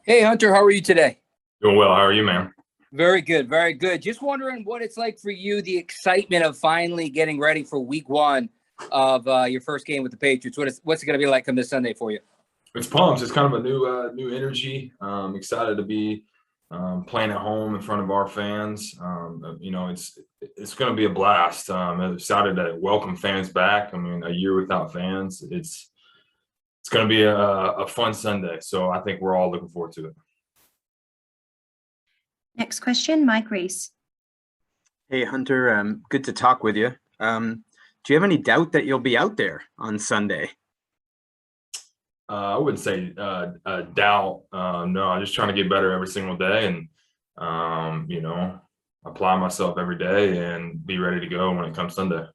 Hey, Hunter, how are you today? Doing well. How are you, man? Very good, very good. Just wondering what it's like for you, the excitement of finally getting ready for week one of your first game with the Patriots. What's it going to be like come this Sunday for you? It's pumped. It's kind of a new energy. Excited to be playing at home in front of our fans. It's going to be a blast. I'm excited to welcome fans back. I mean, a year without fans, it's going to be a fun Sunday. So I think we're all looking forward to it. Next question, Mike Reese. Hey, Hunter, good to talk with you. Do you have any doubt that you'll be out there on Sunday? I wouldn't say a doubt. No, I'm just trying to get better every single day and, apply myself every day and be ready to go when it comes Sunday.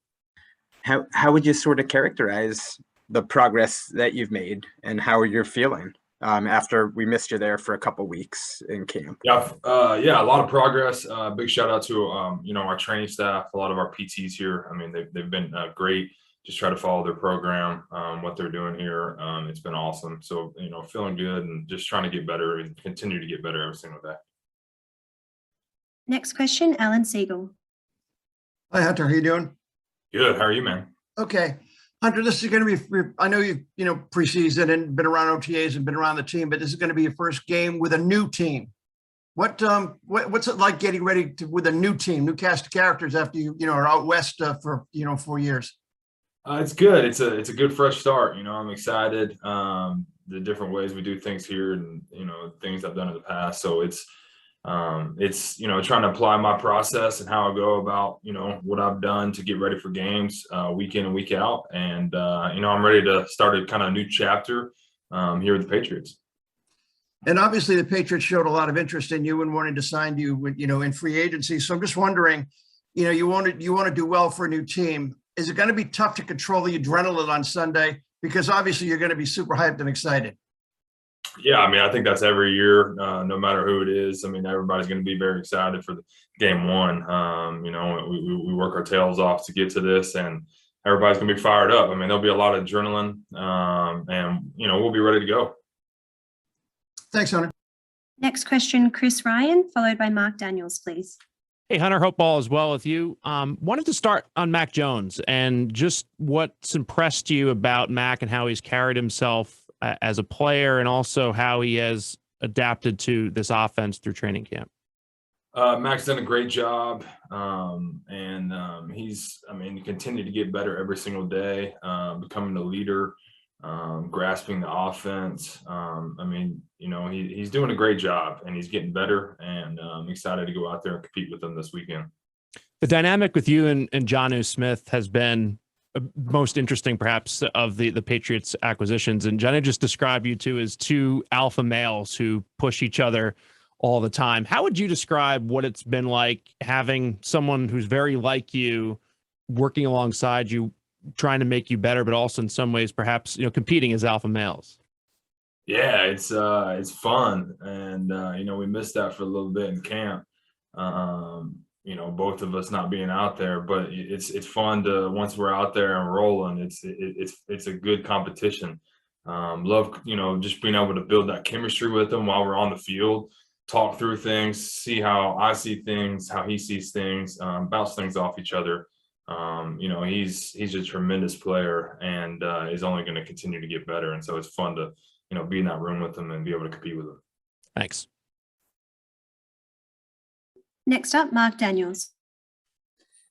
How would you sort of characterize the progress that you've made and how you're feeling after we missed you there for a couple weeks in camp? Yeah, a lot of progress. Big shout out to our training staff, a lot of our PTs here. I mean, they've been great. Just try to follow their program, what they're doing here. It's been awesome. So feeling good and just trying to get better and continue to get better every single day. Next question, Alan Siegel. Hi, Hunter. How you doing? Good. How are you, man? Okay. Hunter, this is going to be, I know you've, preseason and been around OTAs and been around the team, but this is going to be your first game with a new team. What's it like getting ready with a new team, new cast of characters after you are out west for 4 years? It's good. It's a good fresh start. I'm excited. The different ways we do things here and, things I've done in the past. So it's trying to apply my process and how I go about, what I've done to get ready for games week in and week out. And, I'm ready to start a kind of new chapter here with the Patriots. And obviously the Patriots showed a lot of interest in you and wanted to sign you, in free agency. So I'm just wondering, you want to do well for a new team. Is it going to be tough to control the adrenaline on Sunday? Because obviously you're going to be super hyped and excited. Yeah, I mean, I think that's every year, no matter who it is. I mean, everybody's going to be very excited for the game one. We work our tails off to get to this, and everybody's going to be fired up. I mean, there'll be a lot of adrenaline, and we'll be ready to go. Thanks, Hunter. Next question, Chris Ryan, followed by Mark Daniels, please. Hey, Hunter, hope all is well with you. Wanted to start on Mac Jones and just what's impressed you about Mac and how he's carried himself as a player and also how he has adapted to this offense through training camp. Mac's done a great job. He's continued to get better every single day, becoming a leader, grasping the offense. He's doing a great job and he's getting better, and I'm excited to go out there and compete with him this weekend. The dynamic with you and Josue Smith has been most interesting, perhaps, of the Patriots acquisitions. And Josue just described you two as two alpha males who push each other all the time. How would you describe what it's been like having someone who's very like you working alongside you, trying to make you better, but also in some ways, perhaps, competing as alpha males? Yeah, it's fun. And, we missed that for a little bit in camp. Both of us not being out there, but it's fun to, once we're out there and rolling, it's a good competition. Love, just being able to build that chemistry with him while we're on the field, talk through things, see how I see things, how he sees things, bounce things off each other. He's a tremendous player and is only going to continue to get better. And so it's fun to, be in that room with him and be able to compete with him. Thanks. Next up, Mark Daniels.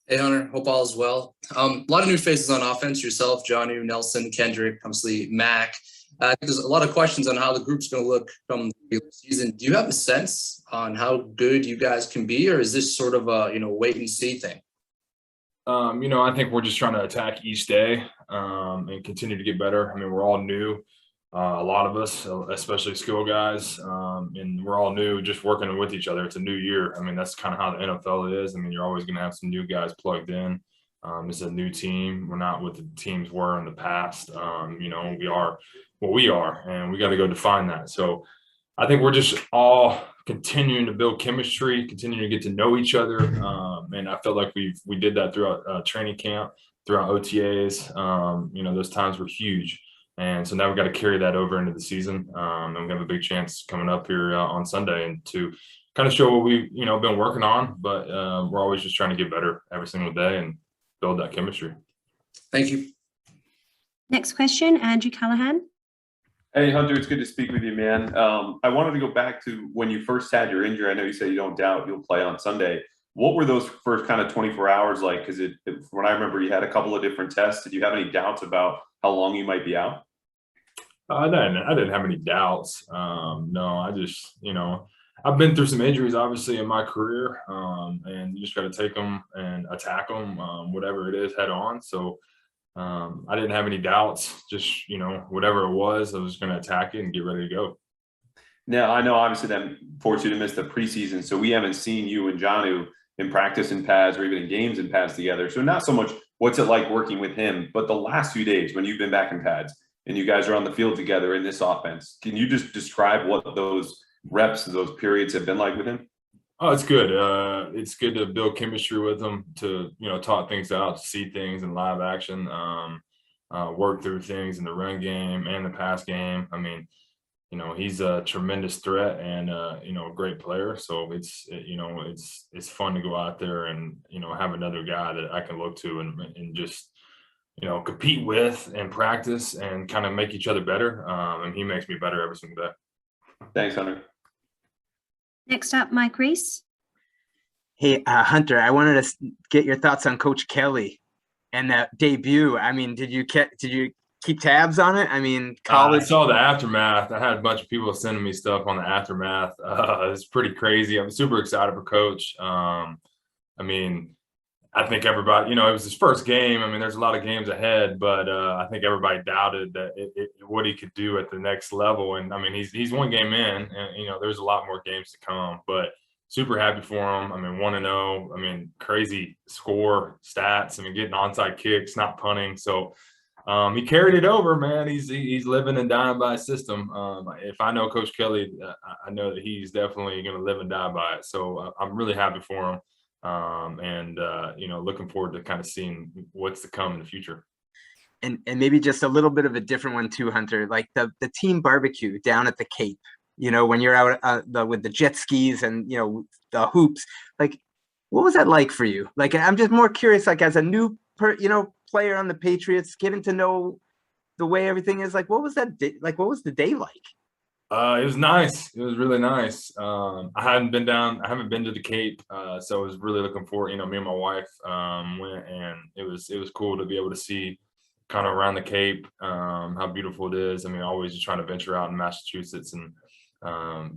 Hey, Hunter. Hope all is well. A lot of new faces on offense. Yourself, Josue, Nelson, Kendrick, obviously Mac. I think there's a lot of questions on how the group's going to look from the season. Do you have a sense on how good you guys can be, or is this sort of a wait and see thing? I think we're just trying to attack each day and continue to get better. I mean, we're all new. A lot of us, especially skill guys, and we're all new, just working with each other. It's a new year. I mean, that's kind of how the NFL is. I mean, you're always going to have some new guys plugged in. It's a new team. We're not what the teams were in the past. We are what we are, and we got to go define that. So I think we're just all continuing to build chemistry, continuing to get to know each other. And I felt like we did that throughout training camp, throughout OTAs. Those times were huge. And so now we've got to carry that over into the season. And we have a big chance coming up here on Sunday and to kind of show what we've, been working on, but we're always just trying to get better every single day and build that chemistry. Thank you. Next question, Andrew Callahan. Hey, Hunter, it's good to speak with you, man. I wanted to go back to when you first had your injury. I know you said you don't doubt you'll play on Sunday. What were those first kind of 24 hours like? Because when I remember, you had a couple of different tests. Did you have any doubts about how long you might be out? I didn't have any doubts. No, I just, I've been through some injuries, obviously, in my career, and you just got to take them and attack them, whatever it is, head on. So I didn't have any doubts. Just, whatever it was, I was going to attack it and get ready to go. Now, I know obviously that forced you to miss the preseason, so we haven't seen you and Josue in practice in pads or even in games in pads together. So not so much what's it like working with him, but the last few days when you've been back in pads and you guys are on the field together in this offense, can you just describe what those reps, those periods have been like with him? Oh, it's good. It's good to build chemistry with him, to, talk things out, to see things in live action, work through things in the run game and the pass game. I mean, he's a tremendous threat and, a great player. So it's fun to go out there and, have another guy that I can look to and just, compete with and practice and kind of make each other better. And he makes me better every single day. Thanks, Hunter. Next up, Mike Reese. Hey, Hunter, I wanted to get your thoughts on Coach Kelly and that debut. I mean, did you keep tabs on it? I mean, college. I saw the aftermath. I had a bunch of people sending me stuff on the aftermath. It's pretty crazy. I'm super excited for Coach. I think everybody, it was his first game. I mean, there's a lot of games ahead, but I think everybody doubted that what he could do at the next level. And I mean, he's one game in, and there's a lot more games to come. But super happy for him. I mean, 1-0. I mean, crazy score stats. I mean, getting onside kicks, not punting. So he carried it over, man. He's living and dying by his system. If I know Coach Kelly, I know that he's definitely going to live and die by it. So I'm really happy for him. Looking forward to kind of seeing what's to come in the future. And maybe just a little bit of a different one too, Hunter, like the team barbecue down at the Cape, when you're out with the jet skis and, the hoops, like, what was that like for you? Like, I'm just more curious, like as a new player on the Patriots, getting to know the way everything is, like, what was that day? Like, what was the day like? It was nice. It was really nice. I haven't been to the Cape. So I was really looking forward, me and my wife went, and it was cool to be able to see kind of around the Cape, how beautiful it is. I mean, always just trying to venture out in Massachusetts and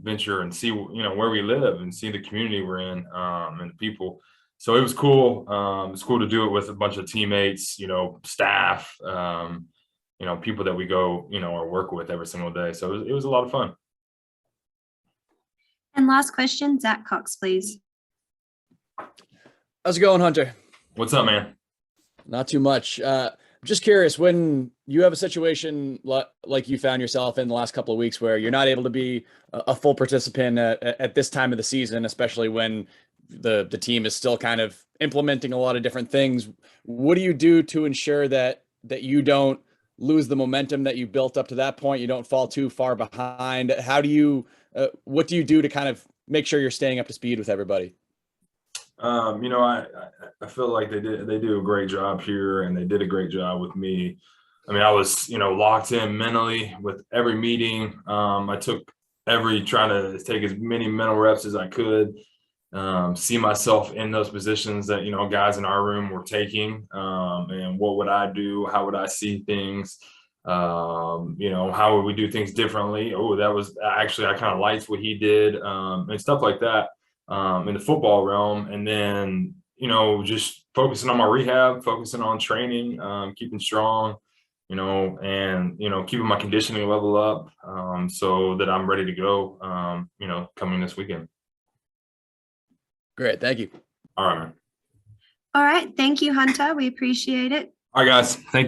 venture and see, where we live and see the community we're in, and the people. So it was cool. It's cool to do it with a bunch of teammates, staff, people that we go, or work with every single day. So it was a lot of fun. And last question, Zach Cox, please. How's it going, Hunter? What's up, man? Not too much. Just curious, when you have a situation like you found yourself in the last couple of weeks where you're not able to be a full participant at this time of the season, especially when the team is still kind of implementing a lot of different things, what do you do to ensure that you don't lose the momentum that you built up to that point? You don't fall too far behind. How do you, what do you do to kind of make sure you're staying up to speed with everybody? I feel like they do a great job here, and they did a great job with me. I mean, I was, locked in mentally with every meeting. I took trying to take as many mental reps as I could, see myself in those positions that, guys in our room were taking, and what would I do? How would I see things? How would we do things differently? Oh, that was actually, I kind of liked what he did, and stuff like that, in the football realm. And then, just focusing on my rehab, focusing on training, keeping strong, and, keeping my conditioning level up, so that I'm ready to go, coming this weekend. Great. Thank you. All right, man. All right. Thank you, Hunter. We appreciate it. All right, guys. Thank you.